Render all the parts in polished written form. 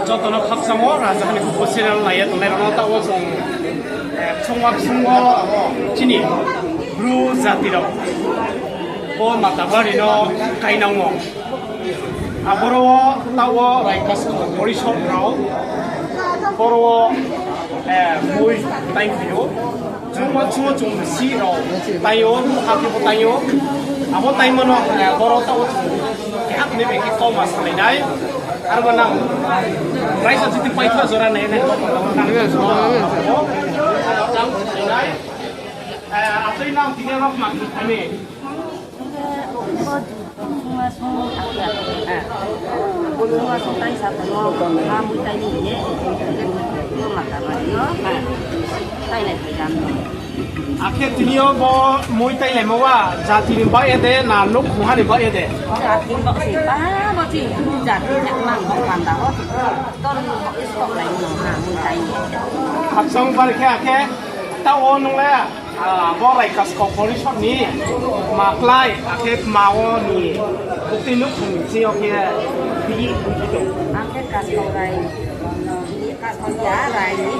저도는 합성어 라자하니 보시는 나이에 동네로 따고 총각송어 티니 브루 자티로 본 마타바리노 가이나모 아보로 따고 라이카스코 머리숍으로 보로 모이 타잉피요 중어 좀 시로 타이오 하기보 타이오 아보 타이모노 보로 따고 약 네베 기꺼 마스라이나이 아르바나 라이서 지티 파이터 저라네 네 앞에 나온 디네로 막 하네 Akhir dunia bo muay thai lemo wa jati ni bae de na nuk khuha ni bae de jati bo si pa bo si jati nyak mang bo kan da ho ton bo stop lai no ha muay thai ni khap song par khe ta on nong la bo Rai-Kaskau police shot ni ma klai akhir mawo ni bukti nuk khung si o khe bi to akhir Kaskau rai ni Kaskau ya rai ni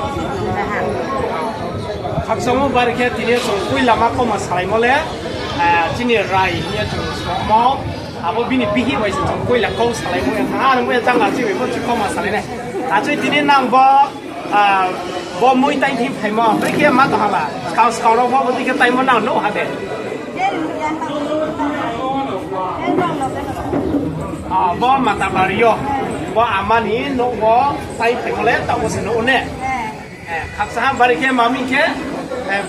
na ha 각성은 바르게 뒤에 좀 꾸일라마 꼬마 살아이 몰래 진이 라이 이제 좀 스모 아버 비니 비히 와이스 좀 꾸일라 꼬 살아이 몰래 하나는 왜 장가 지금 뭐 꼬마 살아이네 아주 뒤에 남버 뭐 모이 타임 팀 파이마 그렇게 맞다 하라 카스카로 뭐 어떻게 타임 나 노 하대 뭐 마타바리요 뭐 아마니 노뭐 타임 파이몰래 따고 쓰노네 각사 바르게 마미케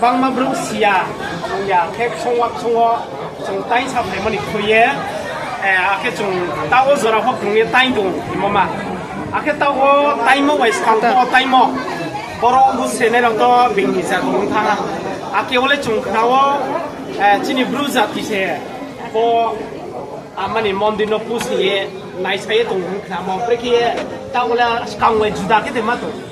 방마 브루시아 야 캡송왁 송어 좀 타인 사페머니 코예 아케 좀 따고 저라 호 공에 타인도 이모마 아케 따고 타이모 와이스 칸토 타이모 버로 무세네랑도 빙기자 공타나 아케 원래 좀 나와 진이 브루자 티세 보 아마니 몬디노 부시에 나이스에 동그나 뭐 그렇게 따고라 강외 주다게 되마도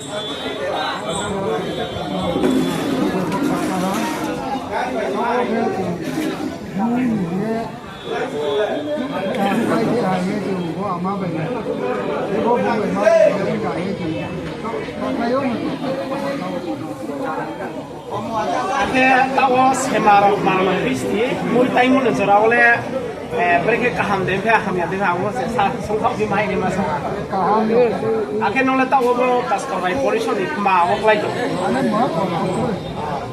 Akhirnya tahu semarang malam Kristi, mulai tahun itu orang mereka kaham deh, kaham ya deh, aku sengkau di mana ini masa. Akhirnya orang tahu bahwa Kaskau Rai polisi ni mau lagi.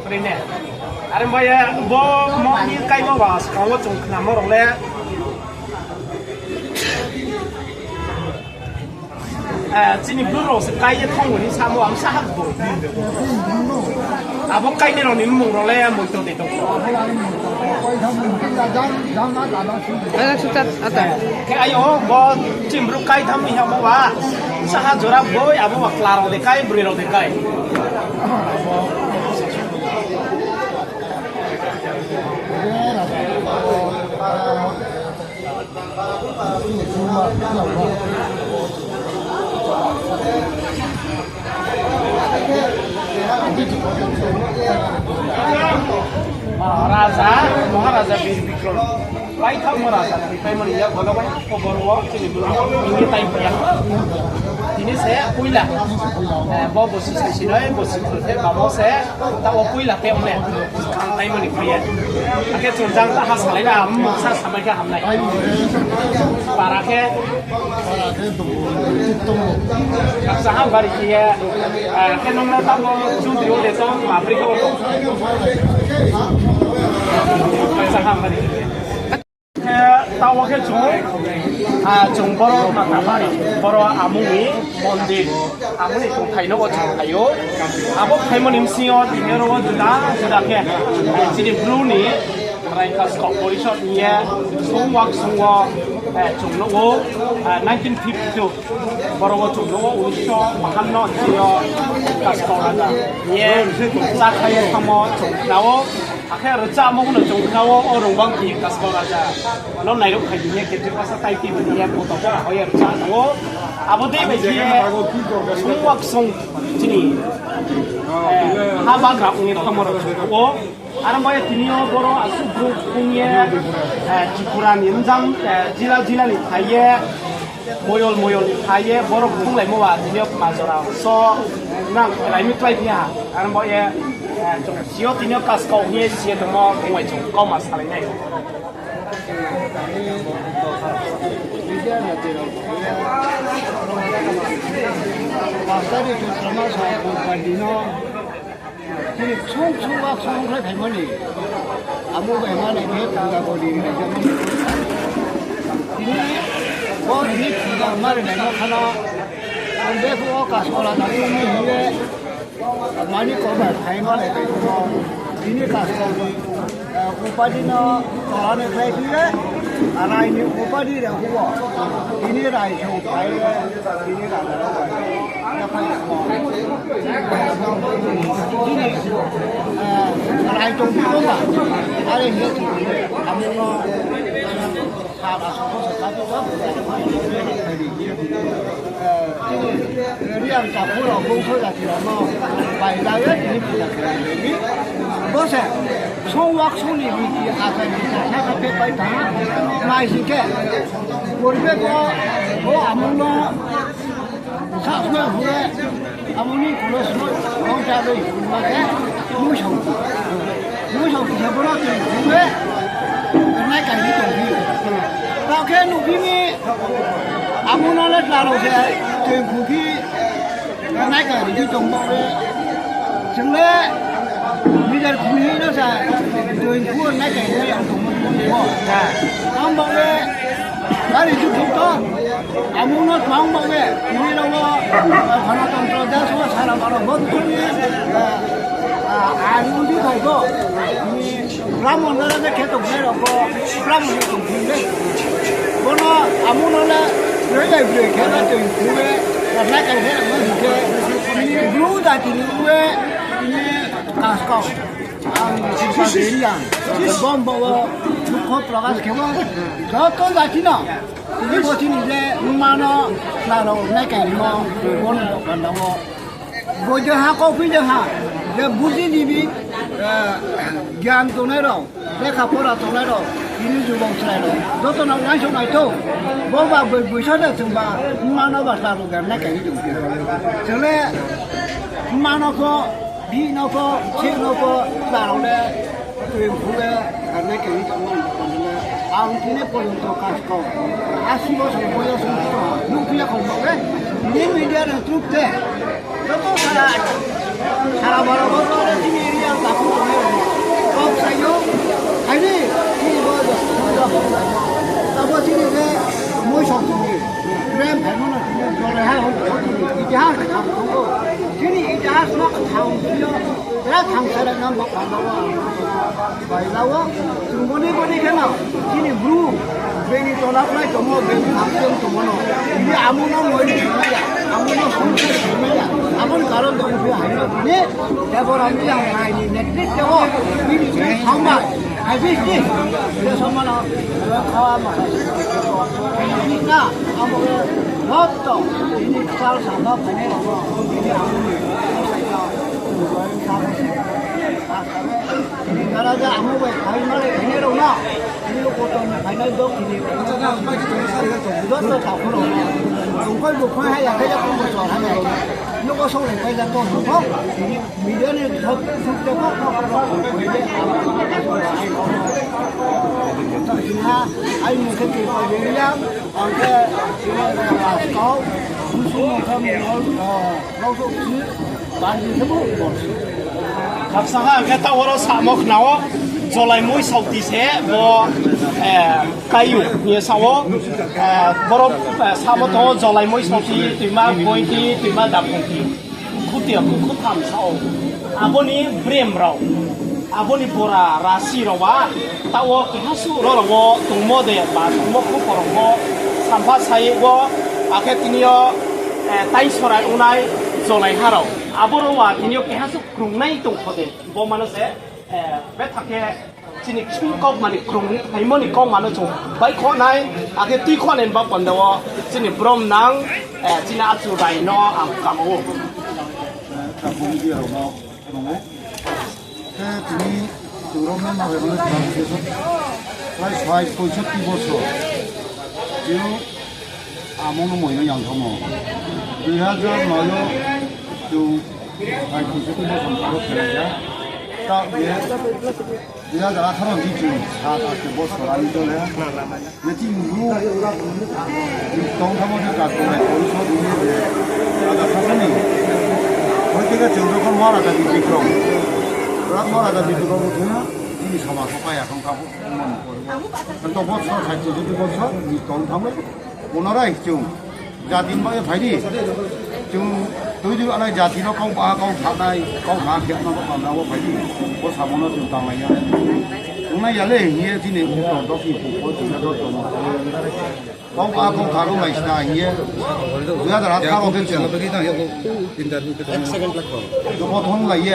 Perine, ada banyak mau ni kai mau was, kalau cuma nama orang le. Sini blue rose kai je thong ni sama orang sah tu. Apa kai ni orang ni mung orang le mung tu di tu. Ada sudah ada. Kayak ayo, bo cimbru kai tham ni hamu wa, sah jorab boy, abu wa klaro de kai, briro de kai. Maharaja Bir Bikram. Baik tak Maharaja, Thoipaimoni ya, kalau baik aku baru sini belum ini time yang. Ini saya kuilah, bawa bosi sini, bosi kerja, bawa saya tahu kuilah peomnya, Thoipaimoni kuilah. Akhirnya tunjang tak hasil lagi, masa sama ke hamlai. Paraknya, saham bari kia, kenongnya tahu judi oleh tu, Marbari kau tu. Saham bari kia. Tahu ke jung boro Marbari, boro amuni mondir, amuni jung Taino ko jung Tayo, abo Thoipaimoni msio dinero ko juda ke, jadi blue ni, Rai-Kaskau polisi ni sungwak jung logo 1952, boro ko jung logo unisyo makanno jiyo Kaskau ada, ye sakaya kamo jung nawo. Akhirnya rasa mau nak jungkau orang bang di Kaskau raja. Lalu naik ke kajian kita pasal Taing dia foto apa? Oh ya rasa tu. Abu deh bagi semua song Tini. Habagra ini kamar tu. Oh, ada banyak Tini orang asal grup punya cipuran yang jam jila ni saya moyol haye borok khung lai mo wa tinio majora so nang lai mi klai pia an bo ye chung sio tinio Kaskau ni sie to mo ngoi chung ko ma sa lai nai Pasari tu sama saya bukan Jadi semua Thoipaimoni, amu Thoipaimoni ni tangga bodi ni zaman. Ini, orang ini kita mari nak kana, anda pun Kaskau lah tapi ini dia, mani kau Thoipaimoni itu, ini Kaskau ni, upadi na orang ni saya dia, anak ini upadi dia huwa, ini Rai-Kaskau, ini Rai trong đó là ở đây hiện amung nó sao là số số các thứ đó riêng cả khu lò công thôi là chỉ là nó bài ra hết thì là cái này bớt sẽ số hoặc số này thì cái này phải bài thả mai gì cái một cái có amung nó sao nó huề amuni kulo semua orang cari macam musuh thì sao đó thì huề nay cái gì cũng đi tao cái nụ kia ni amun nó rất là lâu rồi thì cũng khi nay cái gì cũng bao đấy chẳng lẽ bây giờ cũng nghĩ nó sẽ từ khu nay cái gì cũng không có không bao đấy cái gì cũng có amun nó mang bao đấy ini đâu có phần nào trong đó số 사람 바로 먹더니 아무 데도 없고 브라문 나라에 계속 내려고 브라문이 좀 근데 뭐나 아무나 그래가 그래 걔가 좀 그래 나가 해라 뭐 이게 블루다 지구에 이 Kaskau 진짜 내리야 bomba와 코 들어가서 개만 저 같이나 이게 뭐지 이제 6만 원 나로 내게 뭐 원을 간다고 뭐저 하고 비저 하 내 무슨 집이 ज्ञान तो नहीं रहो देखा पड़ा तो नहीं रहो ini juga selalu dokter nak langsung itu bawa bisa dah cuma mana bahasa lu kan nak itu jadi mana ko bi na ko che na ko tahu deh tu pun karena itu ang ini pun untuk Kaskau asih bos boleh semua lu punya kalau ini media dan truk deh dokter salah baru ada di media tak boleh kau saya ini ini boleh tapi sini ke mỗi sòng sòng rem phải nó rồi hai hôm cái giá thằng không cái này giá nó thằng kia giá thằng sẽ là năm bọc vào vậy lâu á chúng có đi cái nào cái này blue bên này tôi lắp lại cho mua bên thằng tương cho mua nó ini amun nó mới đi mấy à amun nó không được mấy à amun 가론 동 phía hải nó này để vào làm cái này thì net cho ini không mà ai biết đi để xong mà nó khó mà ini na amun nó to ini sao sản nó phải này nó ini amun 나라자 아무 왜 가이마를 해내로나 이거 보통 가이마를 더 기니 어쩌나 빨리 좀 살이가 좀 묻었어 다 풀어 정말 뭐 해야 그냥 공부 좀 하면 이거 소리 빨리 또 묻어 미련을 더 죽되고 나 아이 뭐 그렇게 얘기야 안게 Kaskau 무슨 사람이 나서 많이 해보고ครับสังหารแค่ตัวเราสามกหนาวจอยมวยสาวตีเสบ่ไกอยู่เนี่ยสาวบ่รบสามตัวจอยมวยสาวตีตีมาบอยตีตีมาดับตีคู่เดียวคู่ทำสาวอาบนี้เบรมเราอาบนี้ปราราศีเราว่าตัวกิฮัสุเราว่าตรงโมเดลบ้านตรงโมคู่ปรโมสัมภาษณ์ใช้ว่าอาแค่ที่นี่ไต่สลายอุไนจอยหาเรา아버로 와 인력 계속 그롱나이 동거든 뭐만은 세 배타게 진이 킹kop만이 그롱하이머니 kop만은 좀 바이코 나이 아게 뛰코는 밥 번다워 진이 브롬낭 진이 아주라이노 암까고 공기하고 뭐 Tini turunnya mau berapa tahun besok? Saya polisnya tiba so. Jadi 아무는 뭐 이런 양성어. 그래서 뭐요 좀 아니 그것도 좀 바로 되는데 딱 예. 그래서 나 사람 뒤지 다뭐 사람이 전에 내 친구 동사모들 갖고 거기서 이제 나가 사선이 거기가 정도가 뭐라다 비비그럼 그런 뭐라다 비비그럼 그냥 이 사마 속아야 건가고 또 뭐서 잘 저도 뭐서 이 동사모 오너라 좀 자딘바에 발이 좀 tôi ăn này giá thì nó không ba không thằng này không thằng kia nó có còn đâu có phải gì có sao mà nó chịu tăng này nhá hôm nay giờ lấy nhiều thì này cũng còn đó thì cũng có chịu được rồi không ba không thằng nó này là nhiều bây giờ là thằng nó cái chuyện nó có thông là gì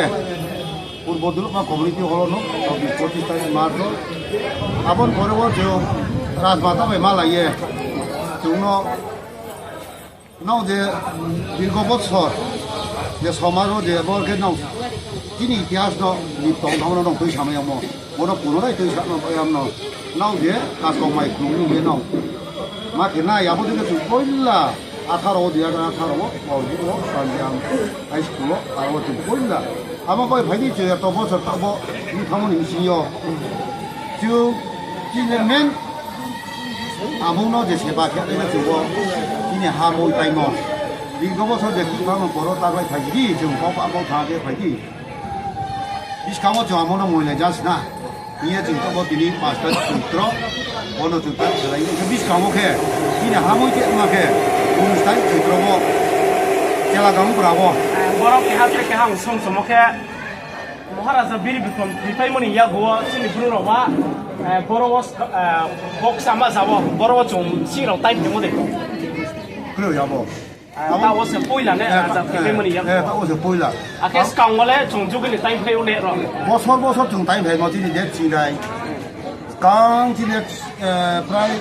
우리 모두 막 커뮤니티 홀로는 저기 포티스타이 마르도 아번 버려워 저 라스바타 왜 말라예 중노 나오제 일곱버서 제 서마로 제 뭐게 나오 지니 이티아스도 이 동동으로 거의 참아요 뭐 뭐로 부르라 거의 참아 보야노 나오제 가스코 마이 그룹이 나오 마키나 야보드게 좀 보일라 아타로 어디야 아타로 어디고 산장 하이스쿨로 아고 좀 보일라 아마 거의 발이 저야 또 벌써 또뭐 이타모님 시요 저 지내면 아무나 제 세바게 내가 저거 이제 하모 타이모 이거 벌써 제 기타는 보러 따라 발이 좀 ပေါ 타게 발이 이스카모 저 아무나 몰래 자스나 이제 지금 또 비니 마스터 들어 오늘 좀 따라 이제 비스카모게 이제 하모 이제 음악에 오늘 스타일 들어고 제가 좀 보라고 뭐라고 하트게 한 송송하게 뭐하라서 비리 비콘 Thoipaimoni Yagu Tini 부르러와 버러워 복사 맞아와 버러워 좀 싫어 타임 좀 어디 그래요 여보 나 옷을 보일라네 아자 Thoipaimoni Yagu 예 옷을 보일라 Rai-Kaskau 원래 종족이 타임 페우네로 뭐서 좀 타임 배고 지니 내 지나이 강 지니 프라이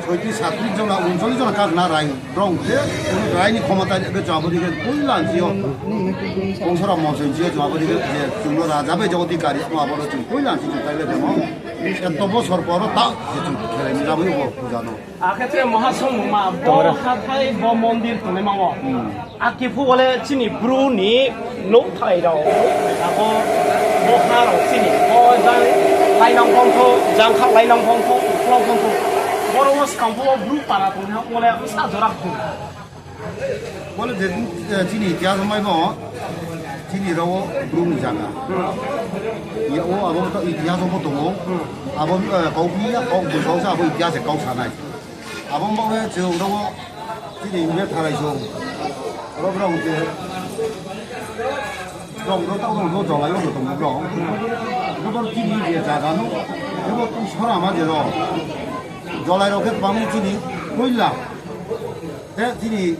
저기 사투리 좀 운송이 좀 각 나라이 그런데 우리 라인이 코마다 그 잡아들이 보일란지요 공사람 모습 지어 잡아들이 이제 중로라 잡아 저기까지 와버려 좀 보일란지 좀 달래 되면 또뭐 서로로 딱좀 개념이라 보이고 그잖아 아케트에 뭐하성마 뭐하타이 뭐 몬딜 도네마고 아키푸 원래 지니 브루니 노타이로 하고 뭐하로 지니 뭐장 라이낭 펑토 장카 라이낭 펑토 플라우 펑토 버러워스 강포 브루 파라 동네 원래 사저락고 원래 지니 자서 말고 지니로 브루니잖아 이 아버부터 이 자서 보통 아버 거기야 거기 조사 아버 이 자세高차나 아버 뭐에 저러고 지니 왜 타라이소 그러고 이제 그럼 따고 좋아요 것도 뭐고 그거 지니 이제 자가노 그거 좀 사람 맞아요 rồi rồi cái bóng chỉ đi cuối là thế thì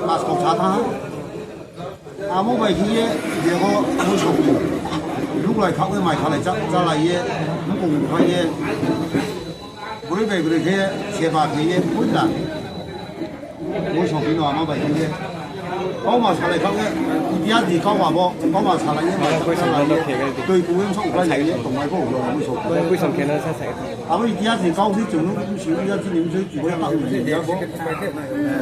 mà có trả thang à mỗi ngày thì giờ có mỗi số lúc này tháo cái máy tháo lại chắc ra lại nó cũng phải bữa về bữa kia xe ba cái cuối là mỗi số nó mà vậy thì có mà trả lại tháo cái giá gì có mà bo có mà trả lại nhưng mà tôi cũng không xong cái này tổng mai có rồi mỗi số cuối cùng cái nó sẽ xảy 아버지 디아스 가우스 좀 시우야 지님 저기 뭐야 딱 이제 뭐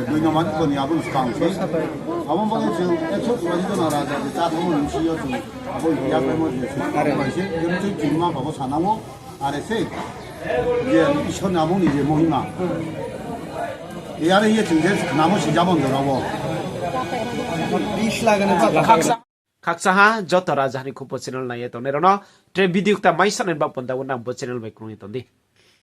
누나만 거니 아버지 강세 아버지 방에 저 애초 가지도 나라 자 동은 시여 좀 아버지 디아스 뭐 아래 마시 이런 저 김만 봐고 사나고 아래세 이제 이천 나무니 이제 뭐이나 이 아래 이제 정제에서 나무 시작은 되라고 kaksaha joto rajahani kupo channel na yeto nerono tre video ta mai sanen ba ponda wona bo channel ba kruni tondi